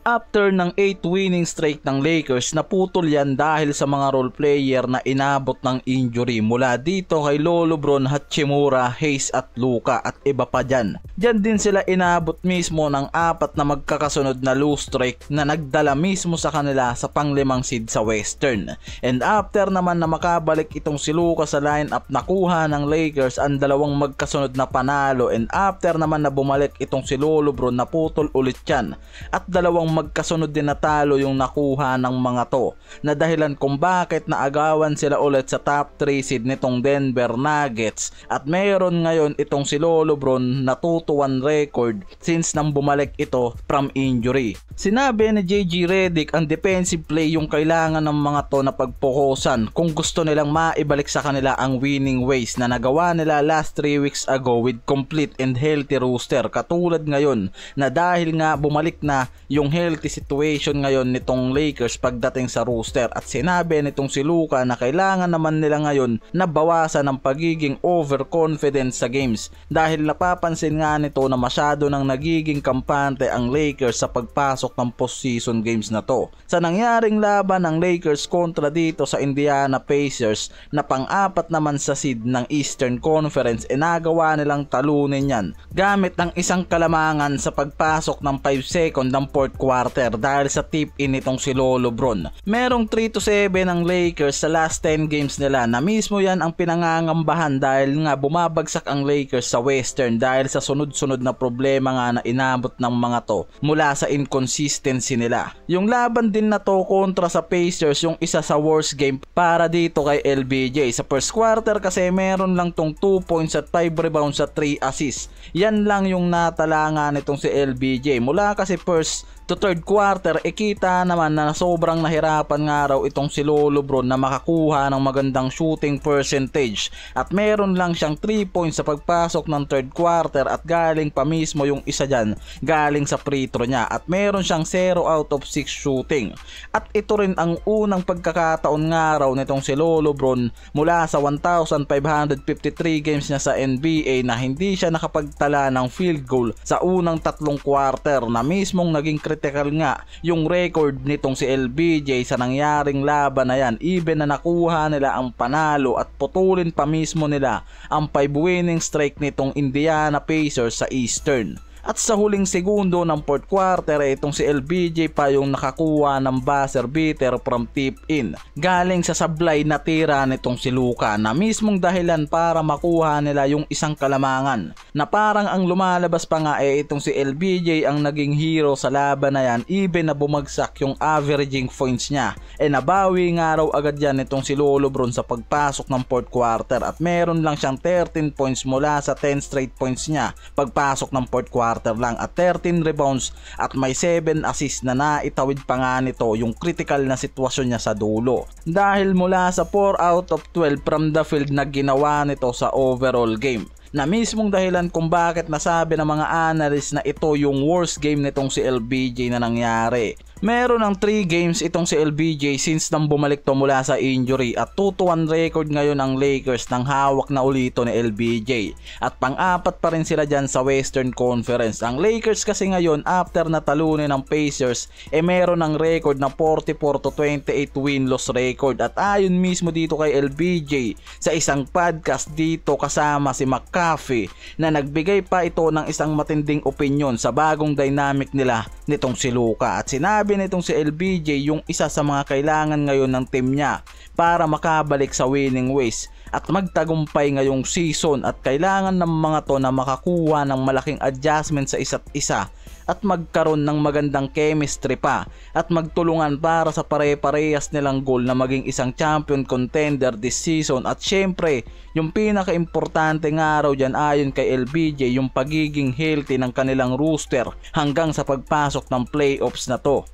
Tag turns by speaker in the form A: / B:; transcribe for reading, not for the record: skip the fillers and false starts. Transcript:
A: After ng 8 winning streak ng Lakers, naputol yan dahil sa mga role player na inabot ng injury mula dito kay Lolo Bron, Hachimura, Hayes at Luka at iba pa dyan. Dyan din sila inabot mismo ng 4 na magkakasunod na lose streak na nagdala mismo sa kanila sa pang-5 seed sa Western. And after naman na makabalik itong si Luka sa lineup, nakuha ng Lakers ang 2 magkasunod na panalo, and after naman na bumalik itong si Lolo Bron, naputol ulit yan at 2 magkasunod din na talo yung nakuha ng mga to, na dahilan kung bakit naagawan sila ulit sa top 3 seed nitong Denver Nuggets. At mayroon ngayon itong si Lolo Bron na 2-1 record since nang bumalik ito from injury. Sinabi ni JJ Redick ang defensive play yung kailangan ng mga to na pagpokusan kung gusto nilang maibalik sa kanila ang winning ways na nagawa nila last 3 weeks ago with complete and healthy roster, katulad ngayon na dahil nga bumalik na yung healthy situation ngayon nitong Lakers pagdating sa roster. At sinabi nitong si Luka na kailangan naman nila ngayon na bawasan ang pagiging overconfident sa games, dahil napapansin nga nito na masyado nang nagiging kampante ang Lakers sa pagpasok ng postseason games na to. Sa nangyaring laban ng Lakers kontra dito sa Indiana Pacers na pang-4 naman sa seed ng Eastern Conference, nagawa nilang talunin yan gamit ng isang kalamangan sa pagpasok ng 5 second ng 4th quarter dahil sa tip-in nitong si Lolo Bron. Merong 3-7 ang Lakers sa last 10 games nila, na mismo yan ang pinangangambahan dahil nga bumabagsak ang Lakers sa Western dahil sa sunod-sunod na problema nga na inabot ng mga to mula sa inconsistency nila. Yung laban din na to kontra sa Pacers, yung isa sa worst game para dito kay LBJ. Sa first quarter kasi meron lang tong 2 points at 5 rebounds at 3 assists. Yan lang yung natalangan nitong si LBJ. Mula kasi first to third quarter, kita naman na sobrang nahirapan nga raw itong si Lolo Bron na makakuha ng magandang shooting percentage, at meron lang siyang 3 points sa pagpasok ng third quarter, at galing pa mismo yung isa dyan galing sa free throw niya, at meron siyang 0 out of 6 shooting. At ito rin ang unang pagkakataon nga raw nitong si Lolo Bron mula sa 1,553 games niya sa NBA na hindi siya nakapagtala ng field goal sa unang 3 quarter, na mismong naging critical nga yung record nitong si LBJ sa nangyaring laban na yan, even na nakuha nila ang panalo at putulin pa mismo nila ang 5 winning streak nitong Indiana Pacers sa Eastern. At sa huling segundo ng 4th quarter, itong si LBJ pa yung nakakuha ng buzzer beater from tip-in galing sa sablay na tira nitong si Luka, na mismong dahilan para makuha nila yung isang kalamangan, na parang ang lumalabas pa nga itong si LBJ ang naging hero sa laban na yan, even na bumagsak yung averaging points niya. Nabawi nga raw agad yan itong si Lolo Bron sa pagpasok ng 4th quarter, at meron lang siyang 13 points mula sa 10 straight points niya pagpasok ng 4th quarter lang, at 13 rebounds at may 7 assists na naitawid pa nga nito yung critical na sitwasyon niya sa dulo, dahil mula sa 4 out of 12 from the field na ginawa nito sa overall game, na mismong dahilan kung bakit nasabi ng mga analysts na ito yung worst game nitong si LBJ na nangyari. Meron ng 3 games itong si LBJ since nang bumalik to mula sa injury, at 2-1 record ngayon ang Lakers nang hawak na ulito ni LBJ, at pang-4 pa rin sila dyan sa Western Conference. Ang Lakers kasi ngayon after na talunin ng Pacers, meron ng record na 44-28 win-loss record, at ayon mismo dito kay LBJ sa isang podcast dito kasama si McAfee, na nagbigay pa ito ng isang matinding opinion sa bagong dynamic nila nitong si Luka, at sinabi nitong si LBJ yung isa sa mga kailangan ngayon ng team niya para makabalik sa winning ways at magtagumpay ngayong season, at kailangan ng mga to na makakuha ng malaking adjustment sa isa't isa at magkaroon ng magandang chemistry pa at magtulungan para sa pare-parehas nilang goal na maging isang champion contender this season. At syempre yung pinaka-importante nga raw dyan ayon kay LBJ yung pagiging healthy ng kanilang roster hanggang sa pagpasok ng playoffs na to.